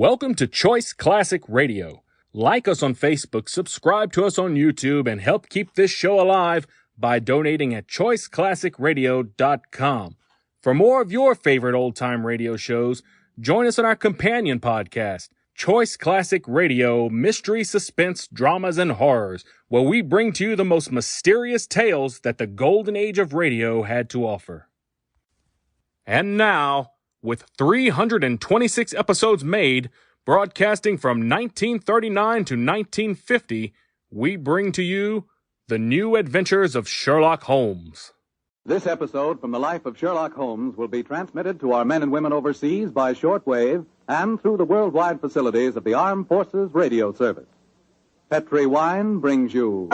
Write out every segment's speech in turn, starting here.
Welcome to Choice Classic Radio. Like us on Facebook, subscribe to us on YouTube, and help keep this show alive by donating at choiceclassicradio.com. For more of your favorite old-time radio shows, join us on our companion podcast, Choice Classic Radio, Mystery, Suspense, Dramas, and Horrors, where we bring to you the most mysterious tales that the golden age of radio had to offer. And now, with 326 episodes made, broadcasting from 1939 to 1950, we bring to you The New Adventures of Sherlock Holmes. This episode from the life of Sherlock Holmes will be transmitted to our men and women overseas by shortwave and through the worldwide facilities of the Armed Forces Radio Service. Petri Wine brings you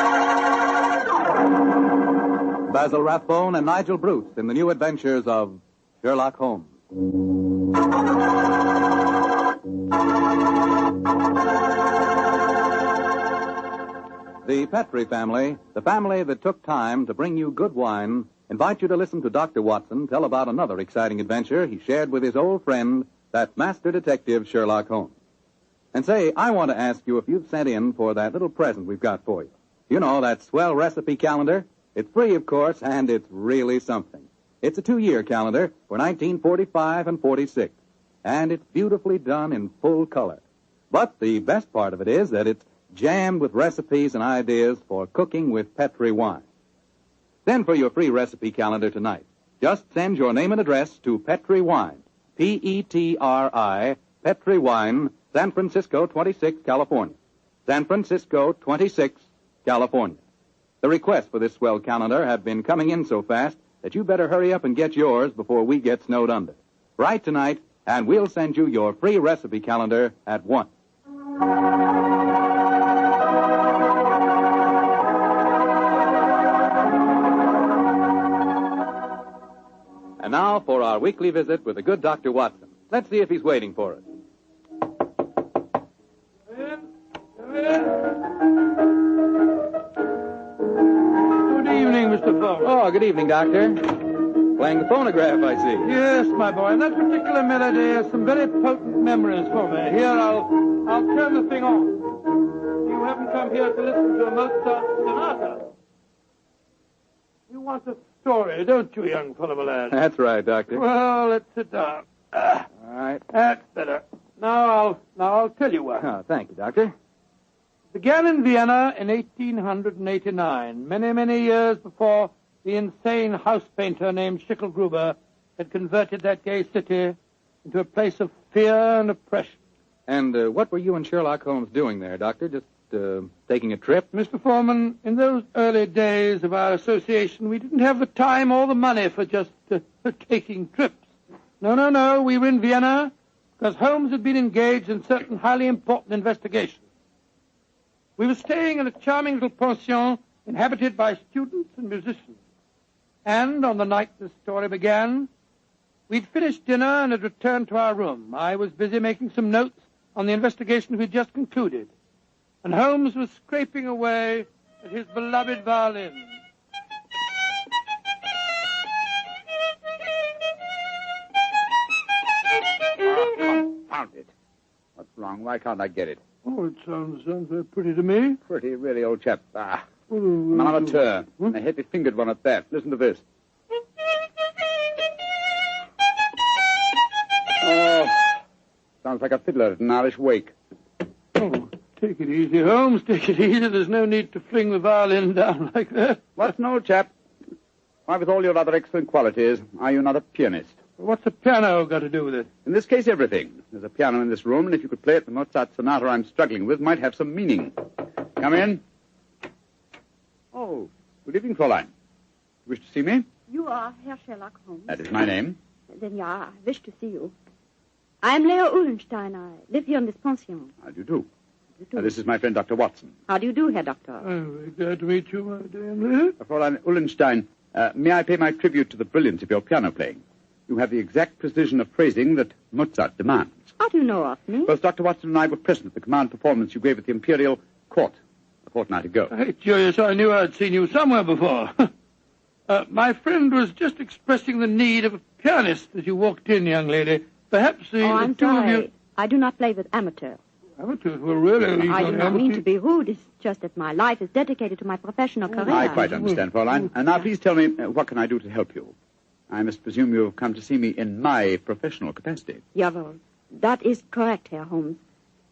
Basil Rathbone and Nigel Bruce in The New Adventures of Sherlock Holmes. The Petri family, the family that took time to bring you good wine, invite you to listen to Dr. Watson tell about another exciting adventure he shared with his old friend, that master detective Sherlock Holmes. And say, I want to ask you if you've sent in for that little present we've got for you. You know, that swell recipe calendar. It's free, of course, and it's really something. It's a 2-year calendar for 1945 and 46, and it's beautifully done in full color. But the best part of it is that it's jammed with recipes and ideas for cooking with Petri wine. Send for your free recipe calendar tonight. Just send your name and address to Petri Wine, P-E-T-R-I, Petri Wine, San Francisco 26, California. San Francisco 26, California. The requests for this swell calendar have been coming in so fast that you better hurry up and get yours before we get snowed under. Write tonight, and we'll send you your free recipe calendar at once. And now for our weekly visit with the good Dr. Watson. Let's see if he's waiting for us. Come in. Good evening, Mr. Holmes. Oh, good evening, Doctor. Playing the phonograph, I see. Yes, my boy, and that particular melody has some very potent memories for me. Here, I'll turn the thing on. You haven't come here to listen to a Mozart sonata. You want a story, don't you, young fellow, my lad? That's right, Doctor. Well, let's sit down. All right. That's better. Now I'll tell you what. Oh, thank you, Doctor. It began in Vienna in 1889, many, many years before the insane house painter named Schicklgruber had converted that gay city into a place of fear and oppression. And what were you and Sherlock Holmes doing there, Doctor? Just taking a trip? Mr. Foreman, in those early days of our association, we didn't have the time or the money for just taking trips. No. We were in Vienna because Holmes had been engaged in certain highly important investigations. We were staying in a charming little pension inhabited by students and musicians. And on the night the story began, we'd finished dinner and had returned to our room. I was busy making some notes on the investigation we'd just concluded, and Holmes was scraping away at his beloved violin. Confound it. What's wrong? Why can't I get it? Oh, it sounds very pretty to me. Pretty, really, old chap. I'm an amateur. A heavy-fingered one at that. Listen to this. Oh, sounds like a fiddler at an Irish wake. Oh, take it easy, Holmes. Take it easy. There's no need to fling the violin down like that. What's an old chap? Why, with all your other excellent qualities, are you not a pianist? What's a piano got to do with it? In this case, everything. There's a piano in this room, and if you could play it, the Mozart sonata I'm struggling with might have some meaning. Come in. Oh, good evening, Fräulein. You wish to see me? You are Herr Sherlock Holmes. That is my name. Then, I wish to see you. I'm Lea Uhlenstein. I live here in this pension. How do you do? This is my friend, Dr. Watson. How do you do, Herr Doctor? I'm very glad to meet you, my dear Lea. Fräulein Uhlenstein, may I pay my tribute to the brilliance of your piano playing? You have the exact precision of phrasing that Mozart demands. How do you know of me? Both Dr. Watson and I were present at the command performance you gave at the Imperial Court a fortnight ago. Hey, curious, I knew I'd seen you somewhere before. My friend was just expressing the need of a pianist as you walked in, young lady. Perhaps the I'm two of sorry. you... I do not play with amateurs. Amateurs? Well, really? I do not mean to be rude. It's just that my life is dedicated to my professional career. I quite understand, Fräulein. And now please tell me, what can I do to help you? I must presume you've come to see me in my professional capacity. Jawohl. That is correct, Herr Holmes.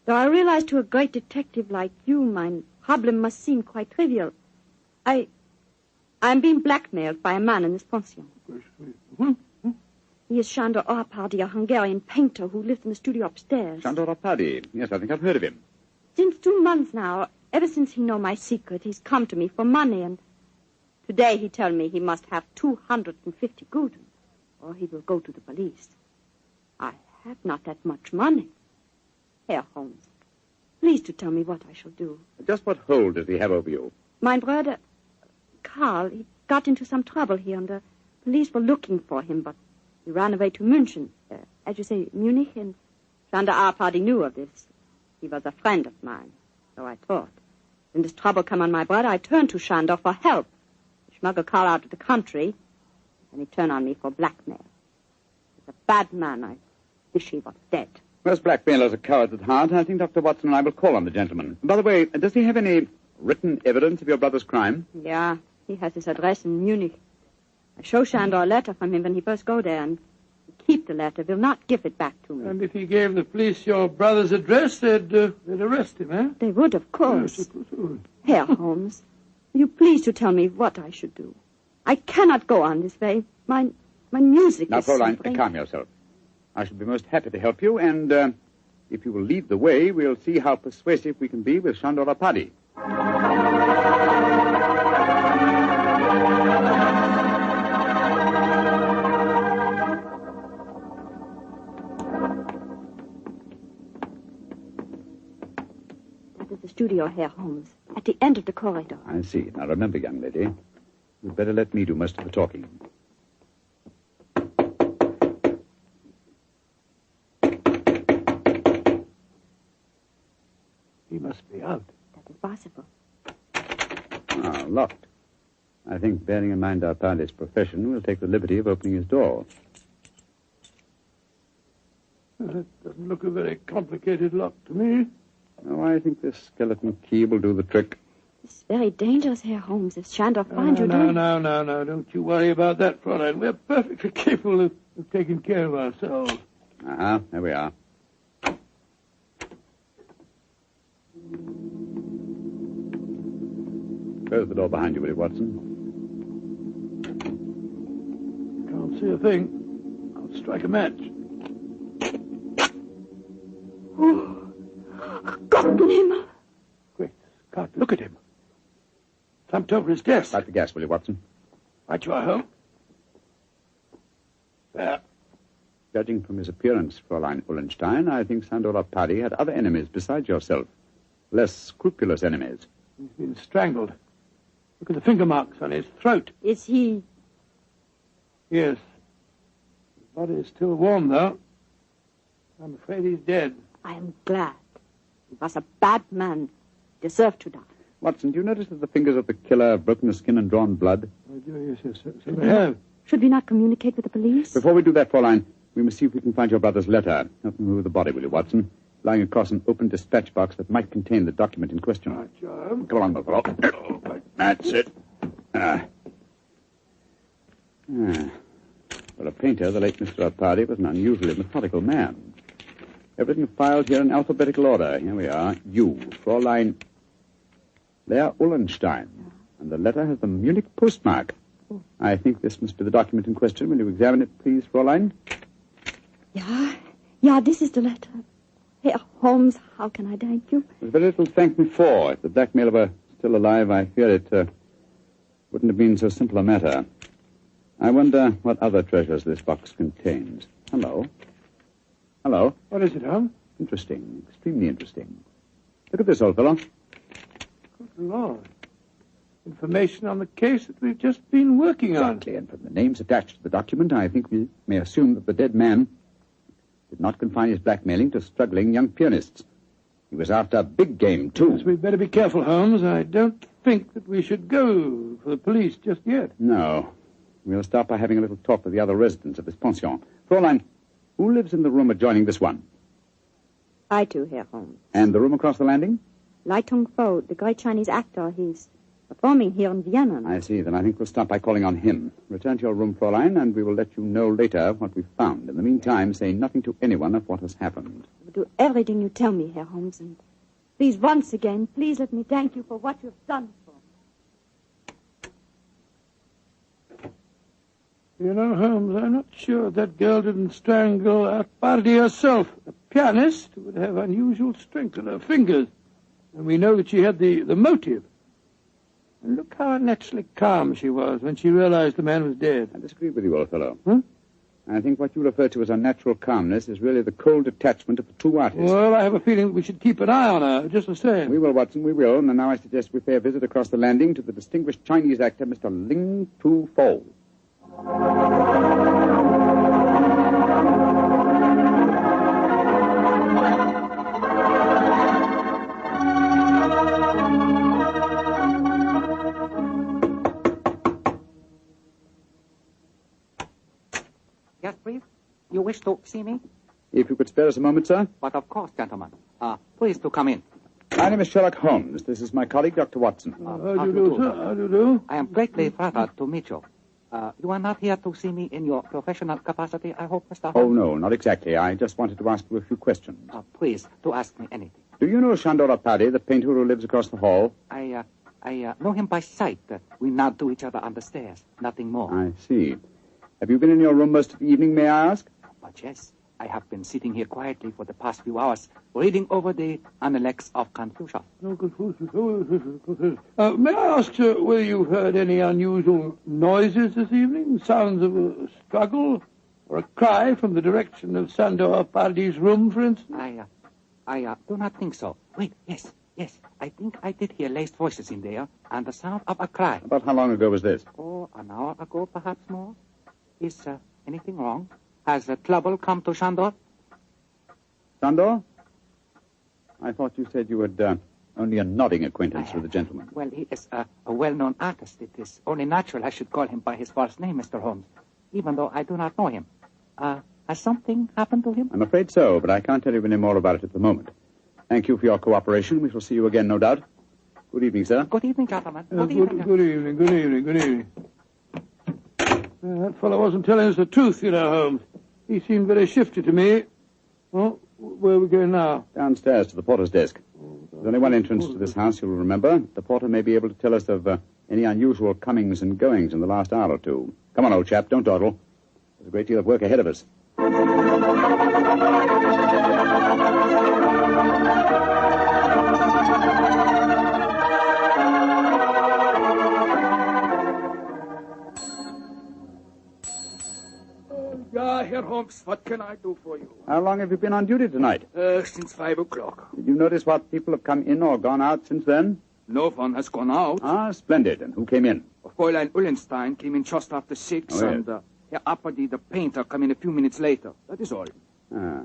Though I realize to a great detective like you, my problem must seem quite trivial. I am being blackmailed by a man in this pension. He is Sándor Arpady, a Hungarian painter who lives in the studio upstairs. Sándor Arpady. Yes, I think I've heard of him. Since 2 months now, ever since he know my secret, he's come to me for money, and today he tell me he must have 250 gulden, or he will go to the police. I have not that much money. Herr Holmes, please to tell me what I shall do. Just what hold does he have over you? My brother, Karl, he got into some trouble here, and the police were looking for him, but he ran away to München, as you say, Munich, and Sándor Arpady knew of this. He was a friend of mine, so I thought. When this trouble come on my brother, I turned to Sándor for help. He smuggled Karl out of the country, and he turned on me for blackmail. He's a bad man. I wish he was dead. Most blackmailers are cowards at heart. I think Dr. Watson and I will call on the gentleman. By the way, does he have any written evidence of your brother's crime? Yeah, he has his address in Munich. I show Sándor a letter from him when he first go there, and he keep the letter, will not give it back to me. And if he gave the police your brother's address, they'd arrest him, eh? They would, of course. Yes, of course they would. Herr Holmes, will you please to tell me what I should do? I cannot go on this way. My music Now, is Fräulein, suffering. calm yourself. I shall be most happy to help you, and if you will lead the way, we'll see how persuasive we can be with Sándor Arpady. That is the studio, Herr Holmes, at the end of the corridor. I see. Now, remember, young lady, you'd better let me do most of the talking. He must be out. That is possible. Ah, locked. I think, bearing in mind Arpady's profession, we'll take the liberty of opening his door. Well, that doesn't look a very complicated lock to me. Oh, I think this skeleton key will do the trick. It's very dangerous, Herr Holmes. If Sándor finds you No, doing... don't you worry about that, Fräulein. We're perfectly capable of taking care of ourselves. Ah, there we are. Close the door behind you, will you, Watson? Can't see a thing. I'll strike a match. Oh, Gott in Himmel. Quick, Scott, look at him. Slumped over his desk. Light the gas, will you, Watson? Right you are, Holmes. There. Judging from his appearance, Fräulein Ullenstein, I think Sándor Arpady had other enemies besides yourself. Less scrupulous enemies. He's been strangled. Look at the finger marks on his throat. Is he... Yes. His body is still warm, though. I'm afraid he's dead. I am glad. He was a bad man. Deserved to die. Watson, do you notice that the fingers of the killer have broken the skin and drawn blood? Oh, dear, yes, so they have. Should we not communicate with the police? Before we do that, Fräulein, we must see if we can find your brother's letter. Help me move the body, will you, Watson? Lying across an open dispatch box that might contain the document in question. Right, John. Come on, my fellow. That's it. For a painter, the late Mr. Arpady was an unusually methodical man. Everything filed here in alphabetical order. Here we are. You, Fräulein Lea Ullenstein. And the letter has the Munich postmark. I think this must be the document in question. Will you examine it, please, Fräulein? Yeah, this is the letter. Herr Holmes, how can I thank you? There's very little to thank me for. If the blackmailer were still alive, I fear it wouldn't have been so simple a matter. I wonder what other treasures this box contains. Hello? Hello? What is it, Holmes? Interesting. Extremely interesting. Look at this, old fellow. Good Lord. Information on the case that we've just been working on. Exactly, and from the names attached to the document, I think we may assume that the dead man did not confine his blackmailing to struggling young pianists. He was after big game, too. Yes, we'd better be careful, Holmes. I don't think that we should go for the police just yet. No. We'll start by having a little talk with the other residents of this pension. Fräulein, who lives in the room adjoining this one? Try to, Herr Holmes. And the room across the landing? Lai Tung-fo, the great Chinese actor, he's performing here in Vienna. I see. Then I think we'll start by calling on him. Return to your room, Fräulein, and we will let you know later what we've found. In the meantime, say nothing to anyone of what has happened. I will do everything you tell me, Herr Holmes, and please, once again, please let me thank you for what you've done for me. You know, Holmes, I'm not sure that girl didn't strangle Arpadi herself. A pianist would have unusual strength in her fingers. And we know that she had the motive. And look how unnaturally calm she was when she realized the man was dead. I disagree with you, old fellow. Huh? I think what you refer to as unnatural calmness is really the cold detachment of the true artist. Well, I have a feeling that we should keep an eye on her, just the same. We will, Watson, we will. And now I suggest we pay a visit across the landing to the distinguished Chinese actor, Mr. Ling Tu-fo. Yes, please. You wish to see me? If you could spare us a moment, sir. But of course, gentlemen. Please to come in. My name is Sherlock Holmes. This is my colleague, Dr. Watson. How do you do, sir? How do you do? I am greatly flattered to meet you. You are not here to see me in your professional capacity, I hope, Mr. Oh, Holmes? no, not exactly. I just wanted to ask you a few questions. Please, to ask me anything. Do you know Shandor Apadi, the painter who lives across the hall? I know him by sight. We nod to each other on the stairs. Nothing more. I see. Have you been in your room most of the evening, may I ask? But yes, I have been sitting here quietly for the past few hours, reading over the Analects of Confucius. No, Confucius. May I ask, sir, whether you've heard any unusual noises this evening? Sounds of a struggle or a cry from the direction of Sandor Apadi's room, for instance? I do not think so. Wait, yes. I think I did hear laced voices in there, and the sound of a cry. About how long ago was this? Oh, an hour ago, perhaps more. Is anything wrong? Has trouble come to Shandor? Sandor? I thought you said you had only a nodding acquaintance with the gentleman. Well, he is a well-known artist. It is only natural I should call him by his first name, Mr. Holmes, even though I do not know him. Has something happened to him? I'm afraid so, but I can't tell you any more about it at the moment. Thank you for your cooperation. We shall see you again, no doubt. Good evening, sir. Good evening, gentlemen. Good evening. That fellow wasn't telling us the truth, you know, Holmes. He seemed very shifty to me. Well, where are we going now? Downstairs to the porter's desk. There's only one entrance to this house, you'll remember. The porter may be able to tell us of any unusual comings and goings in the last hour or two. Come on, old chap, don't dawdle. There's a great deal of work ahead of us. Herr Holmes, what can I do for you? How long have you been on duty tonight? Since 5 o'clock. Did you notice what people have come in or gone out since then? No one has gone out. Ah, splendid. And who came in? Fräulein Ullenstein came in just after 6, Oh, yes. and Herr Apadi, the painter, came in a few minutes later. That is all. Ah.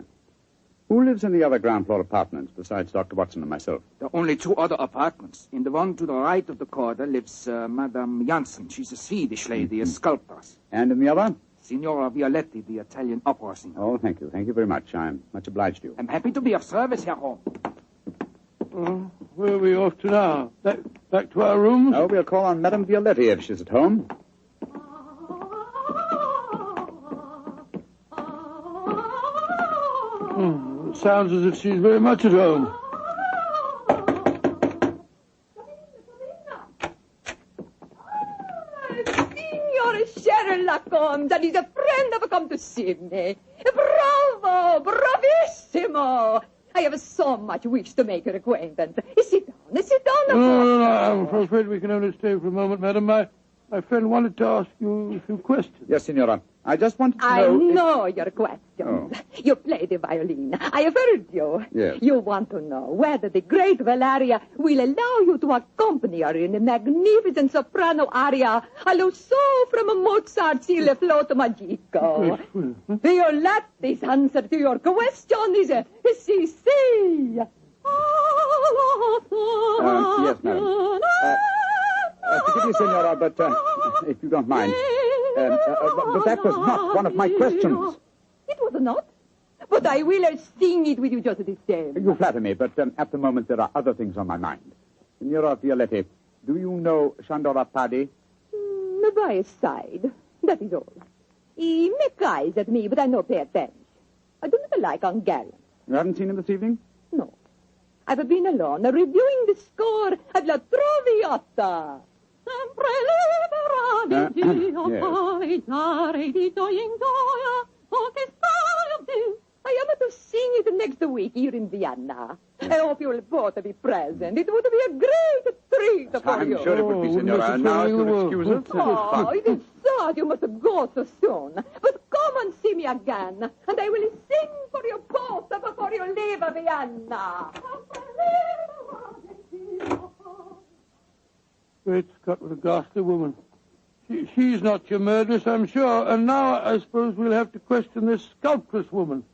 Who lives in the other ground floor apartments besides Dr. Watson and myself? There are only 2 other apartments. In the one to the right of the corridor lives Madame Janssen. She's a Swedish lady, a sculptress. And in the other? Signora Violetti, the Italian opera singer. Oh, thank you. Thank you very much. I'm much obliged to you. I'm happy to be of service, Herr Holmes. Where are we off to now? Back to our rooms? Oh, we'll call on Madame Violetti if she's at home. It sounds as if she's very much at home. Signor Sherlock Holmes, that is a friend have come to see me. Bravo, bravissimo. I have so much wish to make your acquaintance. Sit down. No, I'm afraid we can only stay for a moment, madam. My friend wanted to ask you a few questions. Yes, Signora. I just wanted to know... I know your questions. Oh. You play the violin. I have heard you. Yes. You want to know whether the great Valeria will allow you to accompany her in a magnificent soprano aria, allo so from Mozart's Il Flauto Magico. Violetti's answer to your question is si. Yes, madam. Forgive me, Signora, but if you don't mind... but that was not one of my questions. It was not. But I will sing it with you just the same. You flatter me, but at the moment there are other things on my mind. Signora Violetti, do you know Shandora Paddy? By his side. That is all. He make eyes at me, but I no pay attention. I do not like ungallant. You haven't seen him this evening? No. I've been alone, reviewing the score at La Traviata. I am to sing it next week here in Vienna. I hope you will both be present. It would be a great treat for you. I'm sure it would be, Signora. Now, if you'll excuse us. Oh, it is sad you must go so soon. But come and see me again, and I will sing for you both before you leave Vienna. Great Scott, what a ghastly woman. She's not your murderess, I'm sure. And now I suppose we'll have to question this sculptress woman.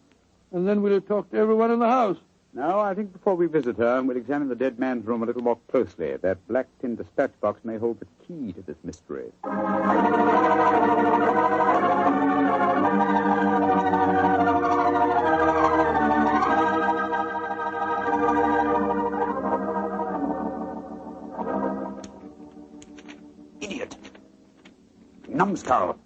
And then we'll talk to everyone in the house. No, I think before we visit her, we'll examine the dead man's room a little more closely. That black tin dispatch box may hold the key to this mystery. Idiot. Numbskull.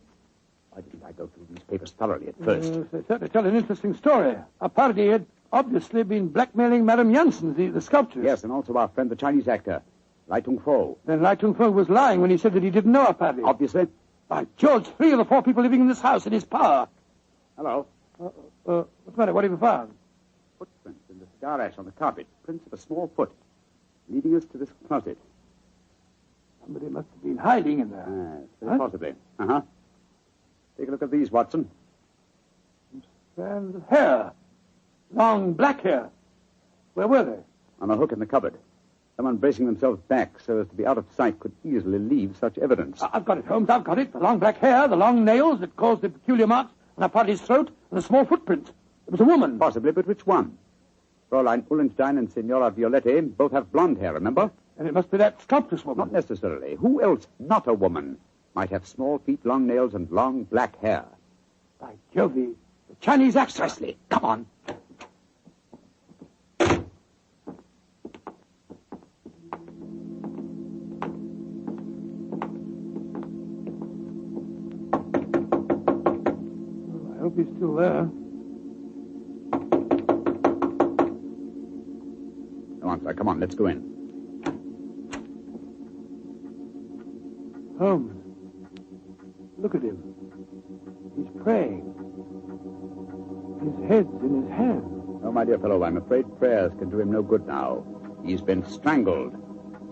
Why didn't I go through these papers thoroughly at first? They certainly tell an interesting story. A party had obviously been blackmailing Madame Janssen, the sculptress. Yes, and also our friend, the Chinese actor, Lai Tung-fo. Then Lai Tung-fo was lying when he said that he didn't know a party. Obviously. By George, 3 of the 4 people living in this house in his power. Hello. What's the matter? What have you found? Footprints in the cigar ash on the carpet. Prints of a small foot. Leading us to this closet. Somebody must have been hiding in there. Very possibly. Uh-huh. Take a look at these, Watson. Strands of hair. Long black hair. Where were they? On a hook in the cupboard. Someone bracing themselves back so as to be out of sight could easily leave such evidence. I've got it, Holmes. I've got it. The long black hair, the long nails that caused the peculiar marks on a party's throat, and the small footprint. It was a woman. Possibly, but which one? Fräulein Ullenstein and Signora Violetti both have blonde hair, remember? And it must be that sculptress woman. Not necessarily. Who else, not a woman, might have small feet, long nails, and long black hair? By Jove, the Chinese actress. Presley, come on. I hope he's still there. Come on, sir. Come on. Let's go in. Holmes, look at him. He's praying. His head's in his hand. Oh, my dear fellow, I'm afraid prayers can do him no good now. He's been strangled.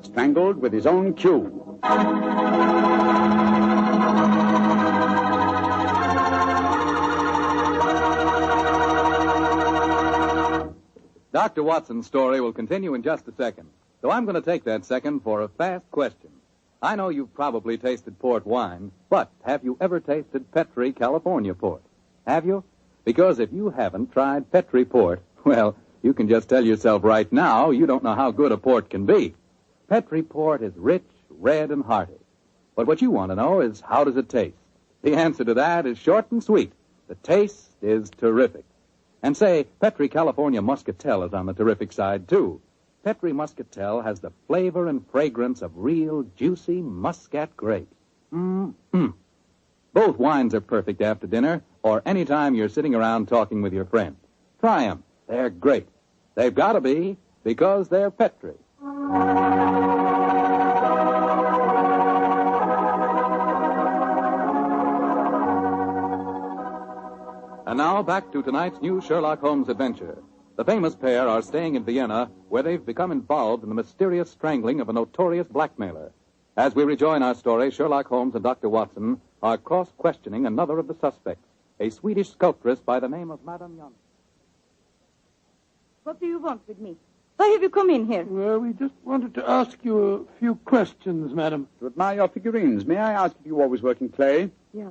Strangled with his own cue. Dr. Watson's story will continue in just a second. So I'm going to take that second for a fast question. I know you've probably tasted port wine, but have you ever tasted Petri California port? Have you? Because if you haven't tried Petri port, well, you can just tell yourself right now you don't know how good a port can be. Petri port is rich, red, and hearty. But what you want to know is, how does it taste? The answer to that is short and sweet. The taste is terrific. And say, Petri California Muscatel is on the terrific side, too. Petri Muscatel has the flavor and fragrance of real, juicy Muscat grapes. Both wines are perfect after dinner or any time you're sitting around talking with your friends. Try them. They're great. They've got to be, because they're Petri. And now, back to tonight's new Sherlock Holmes adventure. The famous pair are staying in Vienna, where they've become involved in the mysterious strangling of a notorious blackmailer. As we rejoin our story, Sherlock Holmes and Dr. Watson are cross-questioning another of the suspects, a Swedish sculptress by the name of Madame Janssen. What do you want with me? Why have you come in here? Well, we just wanted to ask you a few questions, madam. To admire your figurines, may I ask if you always work in clay? Yeah,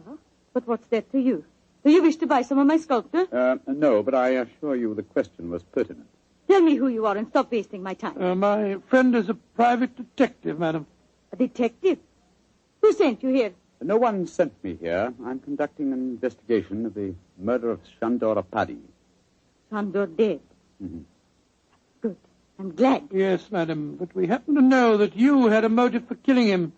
but what's that to you? Do you wish to buy some of my sculpture? No, but I assure you the question was pertinent. Tell me who you are and stop wasting my time. My friend is a private detective, madam. A detective? Who sent you here? No one sent me here. I'm conducting an investigation of the murder of Shandora Paddy. Sandor dead. Mm-hmm. Good. I'm glad. Yes, madam, but we happen to know that you had a motive for killing him.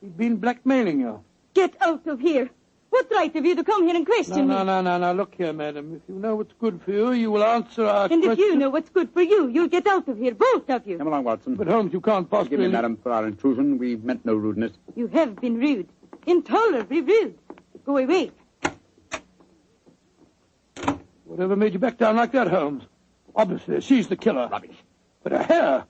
He'd been blackmailing you. Get out of here. What right have you to come here and question me? No. Look here, madam. If you know what's good for you, you will answer our And question. if you know what's good for you, you'll get out of here, both of you. Come along, Watson. But, Holmes, you can't possibly... Forgive me, madam, for our intrusion. We meant no rudeness. You have been rude. Intolerably rude. Go away. Whatever made you back down like that, Holmes? Obviously, she's the killer. Rubbish. But her hair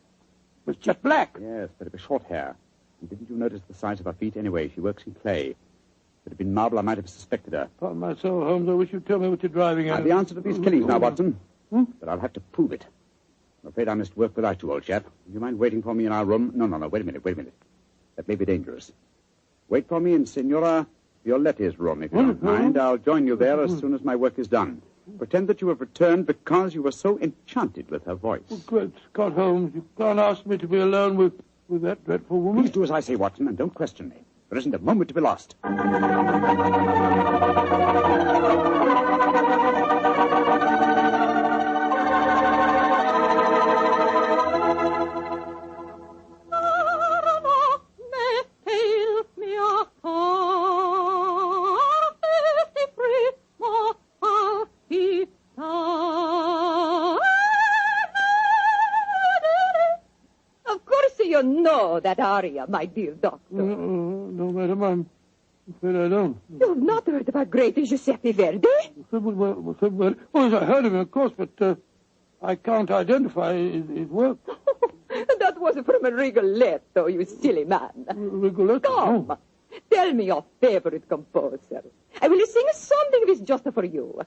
was jet black. Yes, but it was short hair. And didn't you notice the size of her feet? Anyway, she works in clay. If it had been marble, I might have suspected her. Upon my soul, Holmes, I wish you'd tell me what you're driving Now, at. the answer to these killings now, Watson. But I'll have to prove it. I'm afraid I must work without you, old chap. Do you mind waiting for me in our room? No. Wait a minute. That may be dangerous. Wait for me in Signora Violetti's room, if you don't mind. I'll join you there as soon as my work is done. Pretend that you have returned because you were so enchanted with her voice. Oh, great Scott, Holmes, you can't ask me to be alone with that dreadful woman. Please do as I say, Watson, and don't question me. There isn't a moment to be lost. That aria, my dear doctor. No, madam, I'm afraid I don't. You've not heard about great Giuseppe Verdi? Oh, yes, I heard of him, of course, but I can't identify his work. That was from a Rigoletto, you silly man. Rigoletto? Come, tell me your favorite composer. I will sing something that is just for you.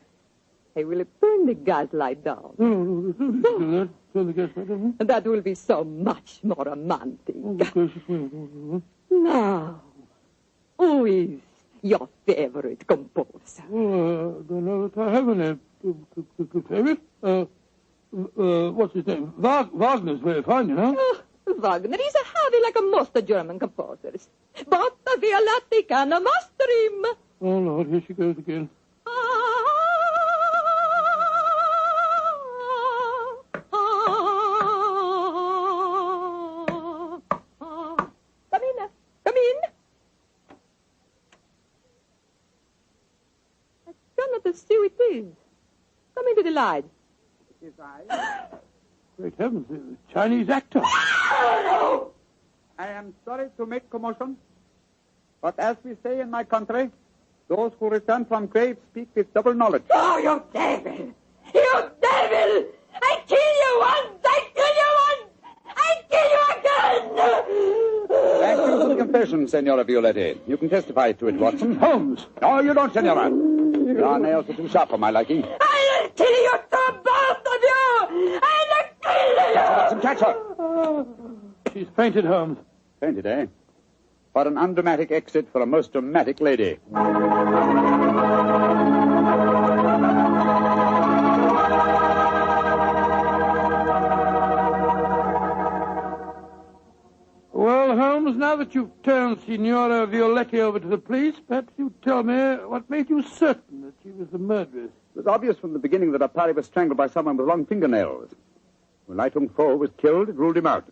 I will turn the gas light down. Turn the gas light down. That will be so much more romantic. Oh, Now, who is your favorite composer? Oh, I don't know if I have any favorite. What's his name? Wagner's very fine, you know. Wagner is a heavy like most German composers. But Violatti can master him. Oh, Lord, here she goes again. Come in. I cannot see who it is. Come into the light. It is I. Great heavens, a Chinese actor. I am sorry to make commotion, but as we say in my country, those who return from graves speak with double knowledge. Oh, you devil! You devil! I kill you once! I kill you once! I kill you again! Thank you for the confession, Senora Violetti. You can testify to it, Watson. Holmes! No, you don't, Senora. Your nails are too sharp for my liking. I'll kill you too, both of you! I'll kill you! Watson, catch her. She's fainted, Holmes. Fainted, eh? What an undramatic exit for a most dramatic lady. Well, Holmes, now that you've turned Signora Violetti over to the police, perhaps you'd tell me what made you certain that she was the murderess. It was obvious from the beginning that Apari was strangled by someone with long fingernails. When Lai Tung Fo was killed, it ruled him out.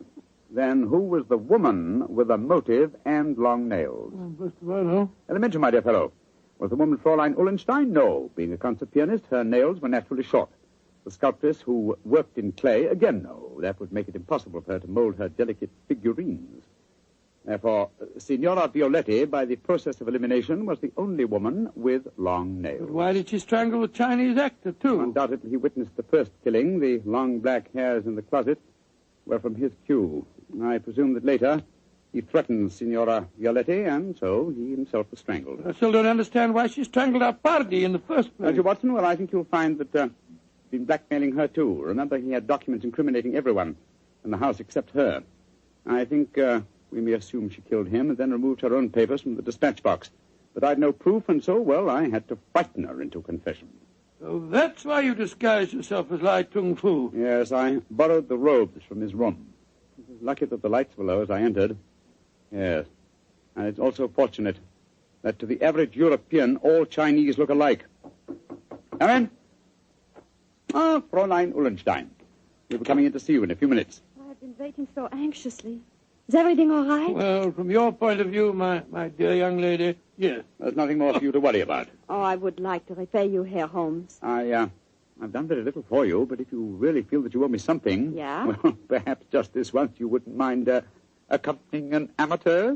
Then who was the woman with a motive and long nails? Best of all, no? Elementary, my dear fellow. Was the woman Fräulein Ullenstein? No. Being a concert pianist, her nails were naturally short. The sculptress who worked in clay? Again, no. That would make it impossible for her to mold her delicate figurines. Therefore, Signora Violetti, by the process of elimination, was the only woman with long nails. But why did she strangle the Chinese actor, too? Undoubtedly, he witnessed the first killing. The long black hairs in the closet were from his cue. I presume that later he threatened Signora Violetti, and so he himself was strangled. I still don't understand why she strangled Apardi in the first place. Don't you, Watson? Well, I think you'll find that he's been blackmailing her, too. Remember, he had documents incriminating everyone in the house except her. I think we may assume she killed him and then removed her own papers from the dispatch box. But I'd no proof, and so, well, I had to frighten her into confession. So that's why you disguised yourself as Lai Tung Fu. Yes, I borrowed the robes from his room. It was lucky that the lights were low as I entered. Yes. And it's also fortunate that to the average European, all Chinese look alike. Come in. Ah, Fräulein Ullenstein. We'll be coming in to see you in a few minutes. I've been waiting so anxiously. Is everything all right? Well, from your point of view, my dear young lady, yes. There's nothing more for you to worry about. Oh, I would like to repay you, Herr Holmes. I've done very little for you, but if you really feel that you owe me something... Yeah? Well, perhaps just this once you wouldn't mind accompanying an amateur?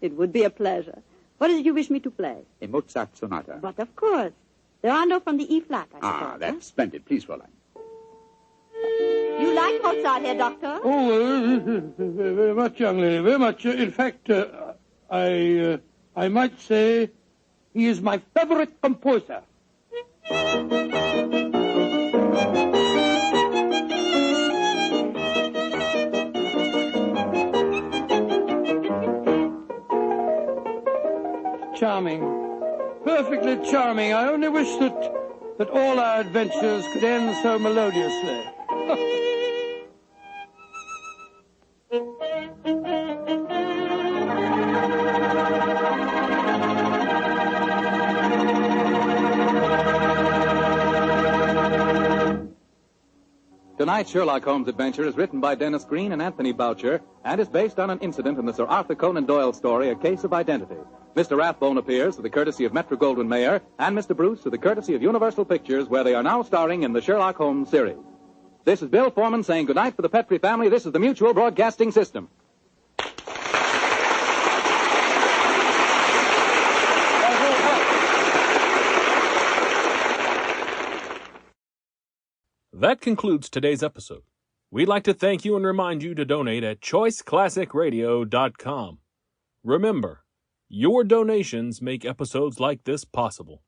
It would be a pleasure. What did you wish me to play? A Mozart sonata. But of course. The rondo from the E-flat, I suppose. Ah, that's splendid. Please, Fräulein. You like Mozart, Herr Doctor? Oh, very much, young lady, very much. In fact, I might say he is my favorite composer. Charming. Perfectly charming. I only wish that all our adventures could end so melodiously. Tonight's Sherlock Holmes adventure is written by Dennis Green and Anthony Boucher and is based on an incident in the Sir Arthur Conan Doyle story, A Case of Identity. Mr. Rathbone appears through the courtesy of Metro-Goldwyn-Mayer and Mr. Bruce through the courtesy of Universal Pictures, where they are now starring in the Sherlock Holmes series. This is Bill Foreman saying goodnight for the Petrie family. This is the Mutual Broadcasting System. That concludes today's episode. We'd like to thank you and remind you to donate at choiceclassicradio.com. Remember, your donations make episodes like this possible.